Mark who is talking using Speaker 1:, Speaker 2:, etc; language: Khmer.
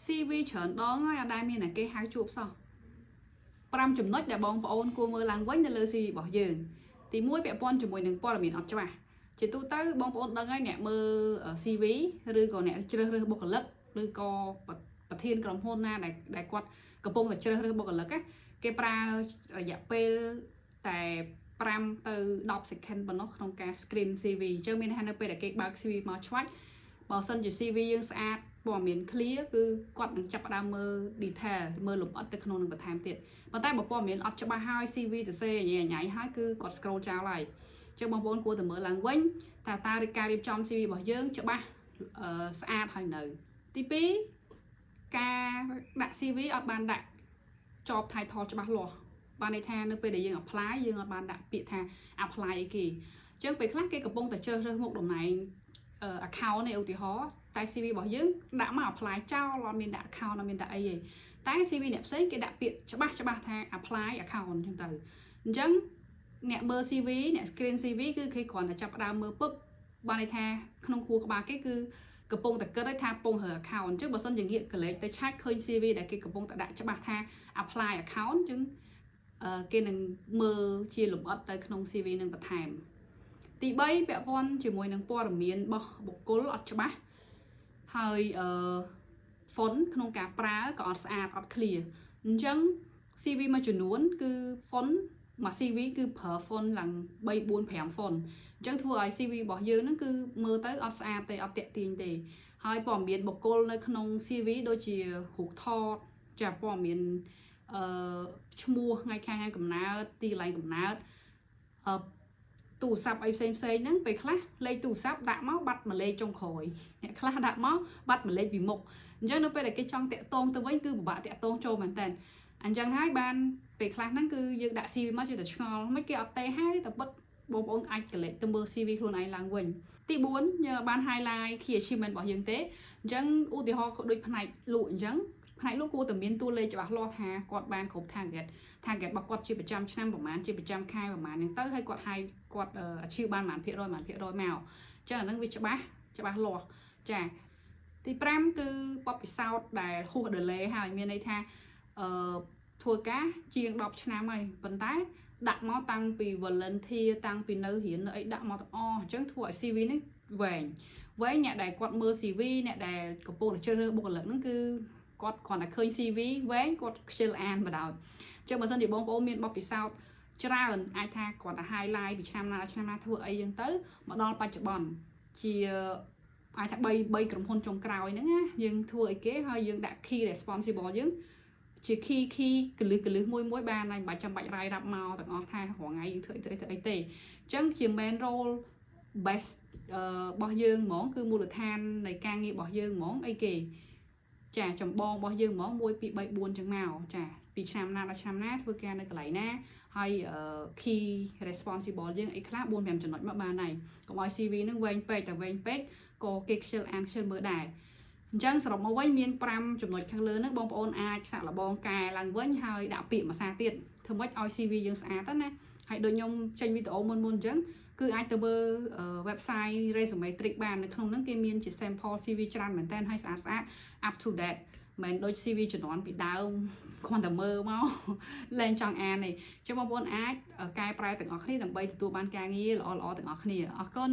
Speaker 1: CV ច្រើនដងហើយអត់ដែលមានតែគេហៅជួបសោះ5ចំណុចដែលបងប្អូនគួរមើលឡើងវិញនៅលើ CV របស់យើងទី1ពាក់ព័ន្ធជាមួយនឹងព័ត៌មានអត់ច្បាស់ជាទូទៅបងប្អូនដឹងហើយអ្នកមើល CV ឬក៏អ្នកជ្រើសរើសបុគ្គលិកឬក៏ប្រធានក្រុមហ៊ុនណាដែលគាត់កំពុងតែជ្រើសរើសបុគ្គលិកគេប្រើរយៈពេលតែ5ទៅ10 second ប៉ុណ្ណោះក្នុងការ screen CV អញ្ចឹងមានន័យថានៅពេលដែលគេបើក CV មកឆ្វាច់បើសិនជា CV យើងស្អាតព័ត៌មាន clear គឺគាត់នឹងចាប់ផ្ដើមមើល detail មើលលម្អិតទៅក្នុងនឹងបន្ថែមទៀតប៉ុន្តែបើព័ត៌មានអត់ច្បាស់ហើយ CV ទៅសេញ៉ៃហើយគឺគាត់ scroll ចោលហើយអញ្ចឹងបងប្អូនគួរតែមើលឡើងវិញតើការរៀបចំ CV របស់យើងច្បាស់ស្អាតហើយនៅទី2ការដាក់ CV អត់បានដាក់ job title ច្បាស់លាស់បានន័យថានៅពេលដែលយើង apply យើងអត់បានដាក់ពាក្យថា apply អីគេអញ្ចឹងពេលខ្លះគេកំពុងតែជ្រើសរើសមុខតំណែងaccount នេះឧទាហរណ៍តែ CV របស់យើងដាក់មក apply ចោលអត់មានដាក់ account អត់មានដាក់អីទេតែ CV អ្នកផ្សេងគេដាក់ពាក្យច្បាស់ថា apply account អញ្ចឹងទៅអញ្ចឹងអ្នកមើល CV អ្នក screen CV គឺគេគ្រាន់តែចាប់ផ្ដើមមើលពុបបានន័យថាក្នុងខួរក្បាលគេគឺកំពុងតែគិតឲ្យថាពងរើ account អញ្ចឹងបើសិនជាងាកកលេចទៅឆែកឃើញ CV ដែលគេកំពុងតែដាក់ច្បាស់ថា apply account អញ្ចឹងគេនឹងមើលជាលម្អិតទៅក្នុង CV នឹងបន្ថែមទី3ពាក់ព័ន្ធជាមួយនឹងព័ត៌មានរបស់បុគ្គលអត់ច្បាស់ហើយfont ក្នុងការប្រើក៏អត់ស្អាតអត់ clear អញ្ចឹង CV មួយចំនួនគឺ font មួយ CV គឺប្រើ font ឡើង3 4 5 font អញ្ចឹងធ្វើឲ្យ CV របស់យើងហ្នឹងគឺមើលទៅអត់ស្អាតទេអត់ទាក់ទាញទេហើយព័ត៌មានបុគ្គលនៅក្នុង CV ដូចជារូបថតចាព័ត៌មានឈ្មោះថ្ងៃខែកំណើតទីកន្លែងកំណើតទូរស័ព្ទអីផ្សេងហ្នឹងពេលខ្លះលេខទូរស័ព្ទដាក់មកបាត់មួយលេខចុងក្រោយអ្នកខ្លះដាក់មកបាត់មួយលេខពីមុខអញ្ចឹងនៅពេលដែលគេចង់តាក់ទងទៅវិញគឺពិបាកតាក់ទងចូលមែនតើអញ្ចឹងហើយបានពេលខ្លះហ្នឹងគឺយើងដាក់ CV មកជឿតែឆ្ងល់មិនគេអត់ទេហើយតែបិទបងប្អូនអាចកលេចទៅមើល CV ខ្លួនឯងឡើងវិញទី4យើងបាន highlight key achievement របស់យើងទេអញ្ចឹងឧទាហរណ៍ដូចផ្នែកលក់អញ្ចឹងផ្នែកលោកគួរតែមានតួលេខច្បាស់លាស់ថាគាត់បានគ្រប់ target របស់គាត់ជាប្រចាំឆ្នាំប្រហែលជាប្រចាំខែប្រហែលហ្នឹងទៅហើយគាត់ achieve បានប៉ុន្មាន%មកអញ្ចឹងអាហ្នឹងវាច្បាស់លាស់ចាទី5គឺបបពិសោធន៍ដែលហួស delay ហើយមានន័យថាធ្វើការជាង10ឆ្នាំហើយប៉ុន្តែដាក់មកតាំងពី volunteer តាំងពីនៅរៀននៅអីដាក់មកទាំងអស់អញ្ចឹងធ្វើឲ្យ CV នេះវែងអ្នកដែលគាត់មើល CV អ្នកដែលកំពុងតែជ្រើសរើសបុគ្គលិកហ្នឹងគឺគាត់គ្រាន់តែឃើញ CV វែងគាត់ខ្ជិលអានបណ្ដោយអញ្ចឹងបើសិនជាបងប្អូនមានបទពិសោធន៍ច្រើនអាចថាគ្រាន់តែ highlight ពីឆ្នាំណាធ្វើអីចឹងទៅមកដល់បច្ចុប្បន្នជាអាចថា3ក្រុមហ៊ុនចុងក្រោយហ្នឹងណាយើងធ្វើអីគេហើយយើងដាក់ key responsible យើងជា key កលឹះមួយបានហើយមិនចាំបាច់រាយរាប់មកទាំងអស់ថារងថ្ងៃយើងធ្វើអីទេអញ្ចឹងជា main role best របស់យើងហ្មងគឺមូលដ្ឋាននៃការងាររបស់យើងហ្មងអីគេចាចម្បងរបស់យើងហ្មង1 2 3 4ចឹងមកចាពីឆ្នាំណាដល់ឆ្នាំណាធ្វើការនៅកន្លែងណាហើយ key responsible យើងអីខ្លះ 4-5 ចំណុចមកបានហើយកុំឲ្យ CV ហ្នឹងវែងពេកតែវែងពេកក៏គេខ្ជិលអានខ្ជិលមើលដែរអញ្ចឹងសរុបមកវិញមាន5ចំណុចខាងលើហ្នឹងបងប្អូនអាចសាក់លបងកែឡើងវិញហើយដាក់ពាក្យភាសាទៀតធ្វើម៉េចឲ្យ CV យើងស្អាតណាហើយដូចខ្ញុំចេញវីដេអូមុនអញ្ចឹងគឺអាចទៅមើល website resume trick បាននៅក្នុងហ្នឹងគេមានជា sample CV ច្រើនមែនតើហើយស្អាត up to date មិនដូច CV ជំនាន់ពីដើមគ្រាន់តែមើលមកលែងចង់អានទេចឹងបងប្អូនអាចកែប្រែទាំងអស់គ្នាដើម្បីទទួលបានការងារល្អៗទាំងអស់គ្នាអរគុណ